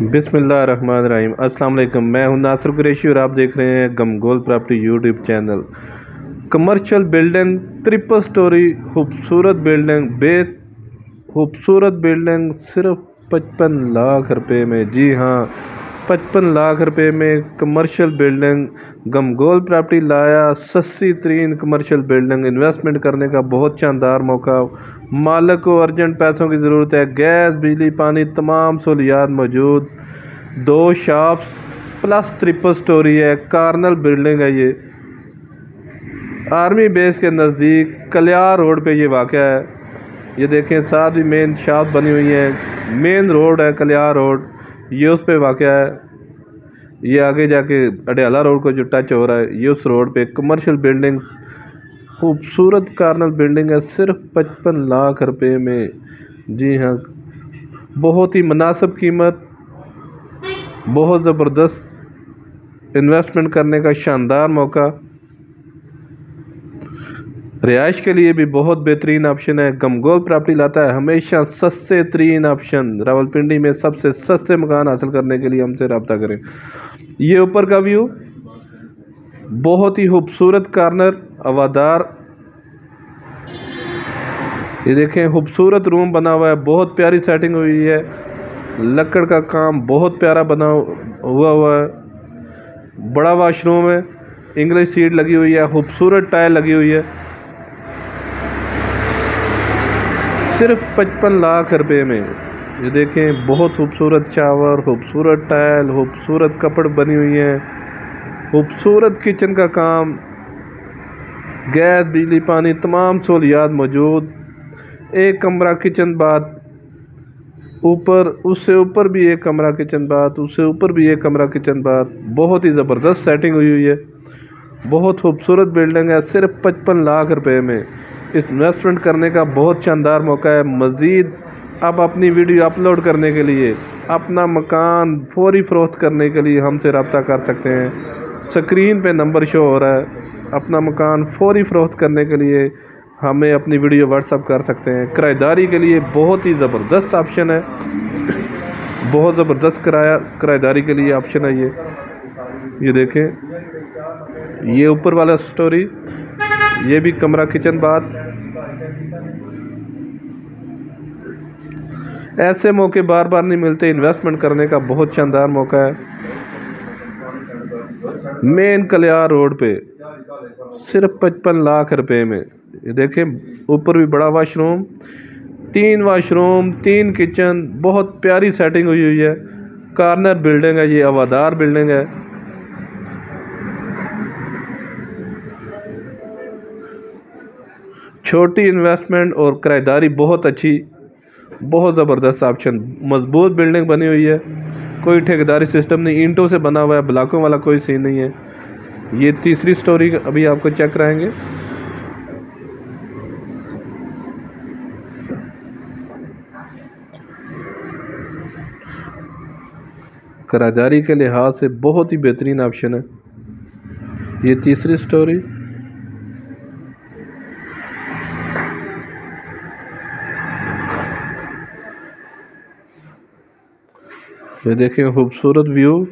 बिस्मिल्लाहिर्रहमानिर्रहीम। अस्सलाम वालेकुम। मैं हूं नासिर कुरैशी और आप देख रहे हैं Gamgol property YouTube channel. Commercial building, triple storey, खूबसूरत बिल्डिंग सिर्फ 55 लाख रुपए में। जी हाँ, 55 लाख रुपए में कमर्शियल बिल्डिंग। गमगोल प्रॉपर्टी लाया सस्ती तरीन कमर्शियल बिल्डिंग। इन्वेस्टमेंट करने का बहुत शानदार मौका। मालिक को अर्जेंट पैसों की ज़रूरत है। गैस, बिजली, पानी, तमाम सहूलियात मौजूद। 2 शॉप्स प्लस ट्रिपल स्टोरी है। कार्नल बिल्डिंग है। ये आर्मी बेस के नज़दीक कलियार रोड पे ये वाक़या है। ये देखें, साथ ही मेन शॉप बनी हुई है। मेन रोड है कलियार रोड, ये उस पे वाक़या है। ये आगे जाके अडयाला रोड को जो टच हो रहा है, ये उस रोड पे कमर्शियल बिल्डिंग, खूबसूरत कार्नल बिल्डिंग है सिर्फ 55 लाख रुपए में। जी हाँ, बहुत ही मुनासिब कीमत, बहुत ज़बरदस्त इन्वेस्टमेंट करने का शानदार मौका। रिहाइश के लिए भी बहुत बेहतरीन ऑप्शन है। गमगोल प्रॉपर्टी लाता है हमेशा सस्ते तरीन ऑप्शन। रावलपिंडी में सबसे सस्ते मकान हासिल करने के लिए हमसे रब्ता करें। ये ऊपर का व्यू, बहुत ही खूबसूरत कार्नर, हवादार। ये देखें, खूबसूरत रूम बना हुआ है, बहुत प्यारी सेटिंग हुई है। लकड़ का काम बहुत प्यारा बना हुआ है। बड़ा वाशरूम है, इंग्लिश सीट लगी हुई है, खूबसूरत टाइल लगी हुई है। सिर्फ 55 लाख रुपए में। ये देखें, बहुत खूबसूरत शावर, खूबसूरत टाइल, खूबसूरत कपड़ बनी हुई है, खूबसूरत किचन का काम। गैस, बिजली, पानी, तमाम सहूलियात मौजूद। एक कमरा किचन बाथ, ऊपर उससे ऊपर भी एक कमरा किचन बाथ, उससे ऊपर भी एक कमरा किचन बाथ। बहुत ही ज़बरदस्त सेटिंग हुई है। बहुत खूबसूरत बिल्डिंग है सिर्फ 55 लाख रुपए में। इन्वेस्टमेंट करने का बहुत शानदार मौका है। मज़ीद आप अपनी वीडियो अपलोड करने के लिए, अपना मकान फौरी फ़रोख्त करने के लिए हमसे रब्ता कर सकते हैं। स्क्रीन पे नंबर शो हो रहा है। अपना मकान फौरी फ़रोख्त करने के लिए हमें अपनी वीडियो व्हाट्सअप कर सकते हैं। किराएदारी के लिए बहुत ही ज़बरदस्त ऑप्शन है। बहुत ज़बरदस्त किराएदारी के लिए ऑप्शन है ये देखें, ये ऊपर वाला स्टोरी, ये भी कमरा किचन बाथ। ऐसे मौके बार बार नहीं मिलते। इन्वेस्टमेंट करने का बहुत शानदार मौका है। मेन कलियार रोड पे सिर्फ 55 लाख रुपए में। ये देखें, ऊपर भी बड़ा वाशरूम, 3 वाशरूम, 3 किचन, बहुत प्यारी सेटिंग हुई है। कार्नर बिल्डिंग है, ये हवादार बिल्डिंग है। छोटी इन्वेस्टमेंट और किराएदारी बहुत अच्छी, बहुत ज़बरदस्त ऑप्शन। मजबूत बिल्डिंग बनी हुई है, कोई ठेकेदारी सिस्टम नहीं, ईंटों से बना हुआ है, ब्लॉकों वाला कोई सीन नहीं है। ये तीसरी स्टोरी अभी आपको चेक कराएंगे। किराएदारी के लिहाज से बहुत ही बेहतरीन ऑप्शन है। ये तीसरी स्टोरी, ये देखिए खूबसूरत व्यू।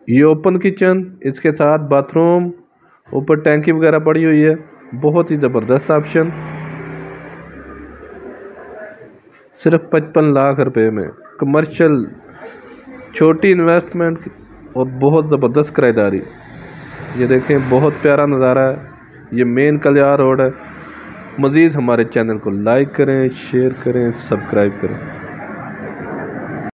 ये ओपन किचन, इसके साथ बाथरूम, ऊपर टैंकी वगैरह पड़ी हुई है। बहुत ही ज़बरदस्त ऑप्शन सिर्फ 55 लाख रुपए में। कमर्शियल, छोटी इन्वेस्टमेंट और बहुत ज़बरदस्त किराएदारी। ये देखें, बहुत प्यारा नज़ारा है। ये मेन कलियार रोड है। मज़ीद हमारे चैनल को लाइक करें, शेयर करें, सब्सक्राइब करें।